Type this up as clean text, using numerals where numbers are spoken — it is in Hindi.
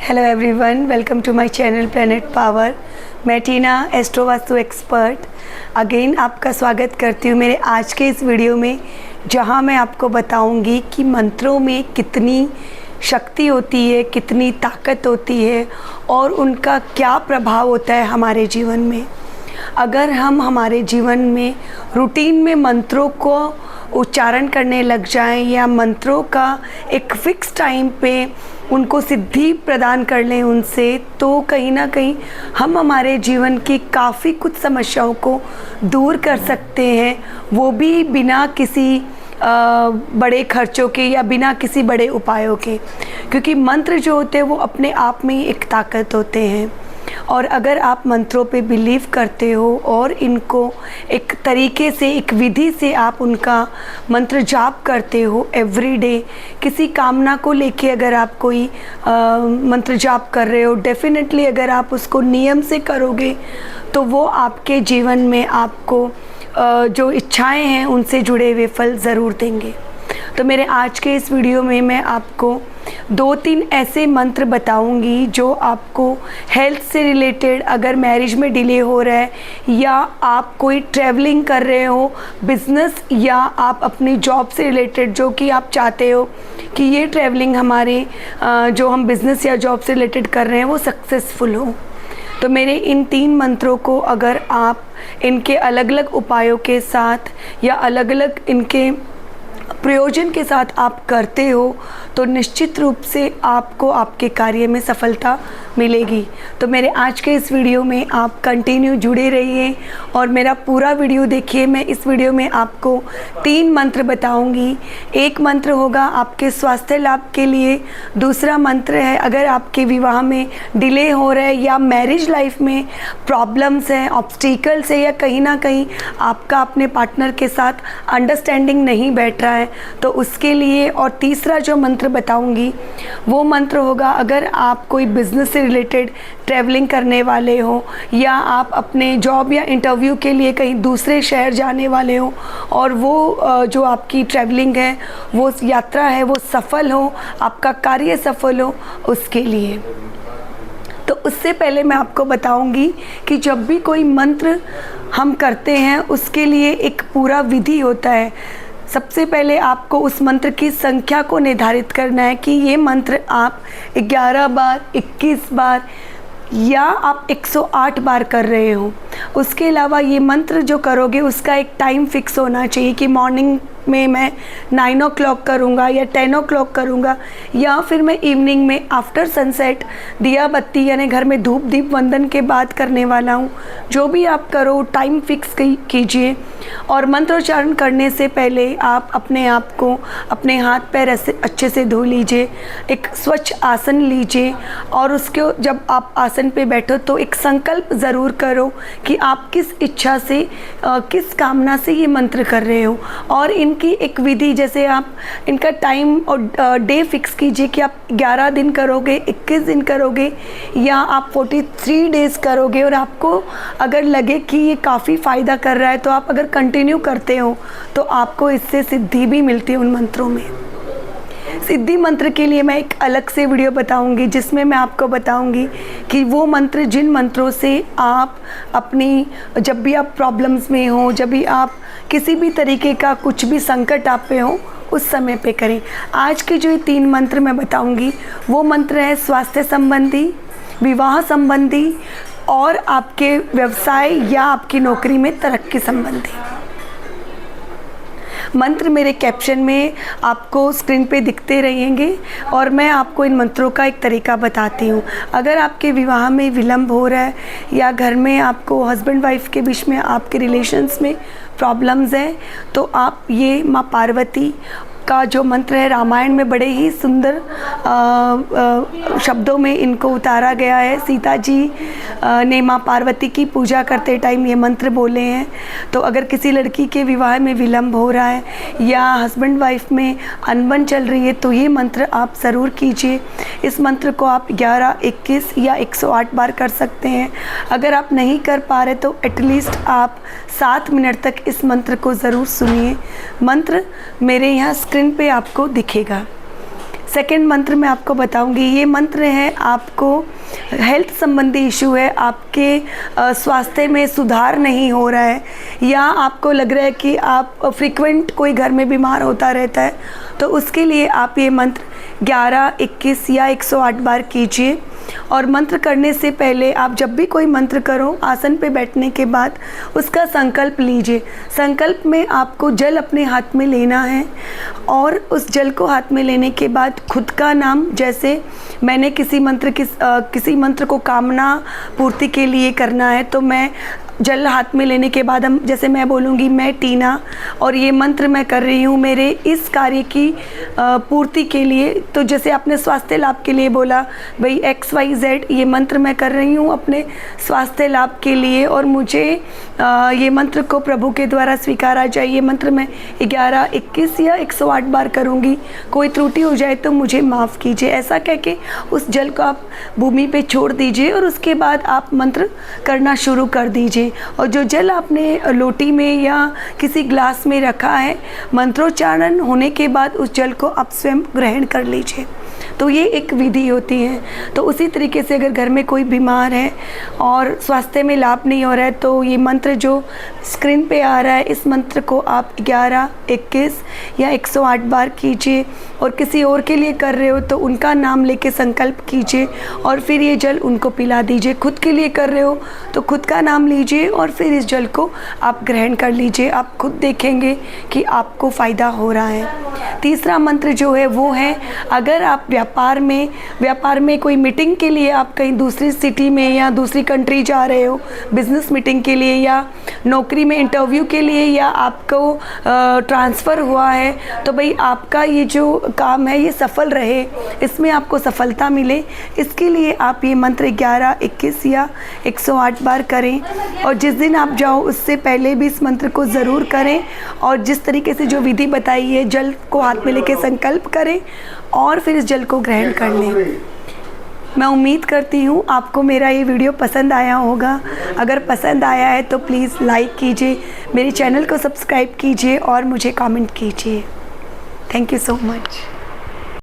Hello everyone, welcome to my channel Planet Power. मैं Tina, astro vastu expert, again आपका स्वागत करती हूँ मेरे आज के इस वीडियो में, जहाँ मैं आपको बताऊँगी कि मंत्रों में कितनी शक्ति होती है, कितनी ताकत होती है और उनका क्या प्रभाव होता है हमारे जीवन में। अगर हम हमारे जीवन में रूटीन में मंत्रों को उच्चारण करने लग जाएं या मंत्रों का एक फ़िक्स टाइम पे उनको सिद्धि प्रदान कर लें उनसे, तो कहीं ना कहीं हम हमारे जीवन की काफ़ी कुछ समस्याओं को दूर कर सकते हैं, वो भी बिना किसी बड़े खर्चों के या बिना किसी बड़े उपायों के। क्योंकि मंत्र जो होते हैं वो अपने आप में ही एक ताकत होते हैं, और अगर आप मंत्रों पे बिलीव करते हो और इनको एक तरीके से, एक विधि से आप उनका मंत्र जाप करते हो एवरी डे, किसी कामना को लेके अगर आप कोई मंत्र जाप कर रहे हो, डेफिनेटली अगर आप उसको नियम से करोगे तो वो आपके जीवन में आपको जो इच्छाएं हैं उनसे जुड़े हुए फल ज़रूर देंगे। तो मेरे आज के इस वीडियो में मैं आपको 2-3 ऐसे मंत्र बताऊंगी जो आपको हेल्थ से रिलेटेड, अगर मैरिज में डिले हो रहा है या आप कोई ट्रैवलिंग कर रहे हो, बिज़नेस या आप अपनी जॉब से रिलेटेड, जो कि आप चाहते हो कि ये ट्रैवलिंग हमारे जो हम बिज़नेस या जॉब से रिलेटेड कर रहे हैं वो सक्सेसफुल हो। तो मेरे इन 3 मंत्रों को अगर आप इनके अलग अलग उपायों के साथ या अलग अलग इनके प्रयोजन के साथ आप करते हो तो निश्चित रूप से आपको आपके कार्य में सफलता मिलेगी। तो मेरे आज के इस वीडियो में आप कंटिन्यू जुड़े रहिए और मेरा पूरा वीडियो देखिए। मैं इस वीडियो में आपको 3 मंत्र बताऊंगी। एक मंत्र होगा आपके स्वास्थ्य लाभ के लिए, दूसरा मंत्र है अगर आपके विवाह में डिले हो रहा है या मैरिज लाइफ में प्रॉब्लम्स हैं, ऑब्स्टिकल्स है, या कहीं ना कहीं आपका अपने पार्टनर के साथ अंडरस्टैंडिंग नहीं बैठ रहा है तो उसके लिए। और तीसरा जो मंत्र बताऊंगी वो मंत्र होगा अगर आप कोई बिजनेस से रिलेटेड ट्रैवलिंग करने वाले हो या आप अपने जॉब या इंटरव्यू के लिए कहीं दूसरे शहर जाने वाले हो और वो जो आपकी ट्रैवलिंग है, वो यात्रा है, वो सफल हो, आपका कार्य सफल हो, उसके लिए। तो उससे पहले मैं आपको बताऊंगी कि जब भी कोई मंत्र हम करते हैं उसके लिए एक पूरा विधि होता है। सबसे पहले आपको उस मंत्र की संख्या को निर्धारित करना है कि ये मंत्र आप 11 बार, 21 बार या आप 108 बार कर रहे हो। उसके अलावा ये मंत्र जो करोगे उसका एक टाइम फिक्स होना चाहिए कि मॉर्निंग में मैं 9 o'clock करूँगा या 10 o'clock करूँगा, या फिर मैं इवनिंग में आफ्टर सनसेट दिया बत्ती यानी घर में धूप दीप वंदन के बाद करने वाला हूँ। जो भी आप करो टाइम फिक्स कीजिए। और मंत्रोच्चारण करने से पहले आप अपने आप को, अपने हाथ पैर ऐसे अच्छे से धो लीजिए, एक स्वच्छ आसन लीजिए और उसके जब आप आसन पे बैठो तो एक संकल्प ज़रूर करो कि आप किस इच्छा से, किस कामना से ये मंत्र कर रहे हो। और इनकी एक विधि, जैसे आप इनका टाइम और डे फिक्स कीजिए कि आप 11 दिन करोगे, 21 दिन करोगे या आप 43 डेज़ करोगे। और आपको अगर लगे कि ये काफ़ी फ़ायदा कर रहा है तो आप अगर कंटिन्यू करते हो तो आपको इससे सिद्धि भी मिलती है उन मंत्रों में। सिद्धि मंत्र के लिए मैं एक अलग से वीडियो बताऊंगी जिसमें मैं आपको बताऊंगी कि वो मंत्र, जिन मंत्रों से आप अपनी, जब भी आप प्रॉब्लम्स में हो, जब भी आप किसी भी तरीके का कुछ भी संकट आप पे हो, उस समय पे करें। आज के जो ये 3 मंत्र मैं बताऊंगी वो मंत्र है स्वास्थ्य संबंधी, विवाह संबंधी और आपके व्यवसाय या आपकी नौकरी में तरक्की संबंधी। मंत्र मेरे कैप्शन में आपको स्क्रीन पे दिखते रहेंगे और मैं आपको इन मंत्रों का एक तरीका बताती हूँ। अगर आपके विवाह में विलंब हो रहा है या घर में आपको हस्बैंड वाइफ के बीच में आपके रिलेशंस में प्रॉब्लम्स हैं तो आप ये माँ पार्वती का जो मंत्र है, रामायण में बड़े ही सुंदर शब्दों में इनको उतारा गया है। सीता जी ने माँ पार्वती की पूजा करते टाइम ये मंत्र बोले हैं। तो अगर किसी लड़की के विवाह में विलंब हो रहा है या हस्बैंड वाइफ में अनबन चल रही है तो ये मंत्र आप ज़रूर कीजिए। इस मंत्र को आप 11, 21 या 108 बार कर सकते हैं। अगर आप नहीं कर पा रहे तो एटलीस्ट आप 7 मिनट तक इस मंत्र को ज़रूर सुनिए। मंत्र मेरे यहाँ स्क्रीन पे आपको दिखेगा। सेकंड मंत्र मैं आपको बताऊंगी, ये मंत्र है आपको हेल्थ संबंधी इशू है, आपके स्वास्थ्य में सुधार नहीं हो रहा है, या आपको लग रहा है कि आप फ्रीक्वेंट कोई घर में बीमार होता रहता है, तो उसके लिए आप ये मंत्र 11, 21 या 108 बार कीजिए। और मंत्र करने से पहले आप जब भी कोई मंत्र करो, आसन पे बैठने के बाद उसका संकल्प लीजिए। संकल्प में आपको जल अपने हाथ में लेना है और उस जल को हाथ में लेने के बाद खुद का नाम, जैसे मैंने किसी मंत्र को कामना पूर्ति के लिए करना है, तो मैं जल हाथ में लेने के बाद जैसे मैं बोलूँगी मैं टीना और ये मंत्र मैं कर रही हूँ मेरे इस कार्य की पूर्ति के लिए। तो जैसे आपने स्वास्थ्य लाभ के लिए बोला, भाई XYZ ये मंत्र मैं कर रही हूँ अपने स्वास्थ्य लाभ के लिए और मुझे ये मंत्र को प्रभु के द्वारा स्वीकारा जाए। ये मंत्र मैं 11, 21 या 108 बार करूँगी, कोई त्रुटि हो जाए तो मुझे माफ़ कीजिए। ऐसा कह के उस जल को आप भूमि पे छोड़ दीजिए और उसके बाद आप मंत्र करना शुरू कर दीजिए। और जो जल आपने लोटी में या किसी ग्लास में रखा है, मंत्रोच्चारण होने के बाद उस जल को आप स्वयं ग्रहण कर लीजिए। तो ये एक विधि होती है। तो उसी तरीके से अगर घर में कोई बीमार है और स्वास्थ्य में लाभ नहीं हो रहा है, तो ये मंत्र जो स्क्रीन पे आ रहा है, इस मंत्र को आप 11, 21 या 108 बार कीजिए। और किसी और के लिए कर रहे हो तो उनका नाम लेके संकल्प कीजिए और फिर ये जल उनको पिला दीजिए। खुद के लिए कर रहे हो तो खुद का नाम लीजिए और फिर इस जल को आप ग्रहण कर लीजिए। आप खुद देखेंगे कि आपको फ़ायदा हो रहा है। तीसरा मंत्र जो है वो है, अगर आप व्यापार में कोई मीटिंग के लिए आप कहीं दूसरी सिटी में या दूसरी कंट्री जा रहे हो, बिजनेस मीटिंग के लिए या नौकरी में इंटरव्यू के लिए, या आपको ट्रांसफ़र हुआ है, तो भाई आपका ये जो काम है ये सफल रहे, इसमें आपको सफलता मिले, इसके लिए आप ये मंत्र 11, 21 या 108 बार करें। और जिस दिन आप जाओ उससे पहले भी इस मंत्र को ज़रूर करें और जिस तरीके से जो विधि बताई है, जल को हाथ में लेके संकल्प करें और फिर इस जल को ग्रहण कर लें। मैं उम्मीद करती हूँ आपको मेरा ये वीडियो पसंद आया होगा। अगर पसंद आया है तो प्लीज़ लाइक कीजिए, मेरे चैनल को सब्सक्राइब कीजिए और मुझे कमेंट कीजिए। Thank you so much.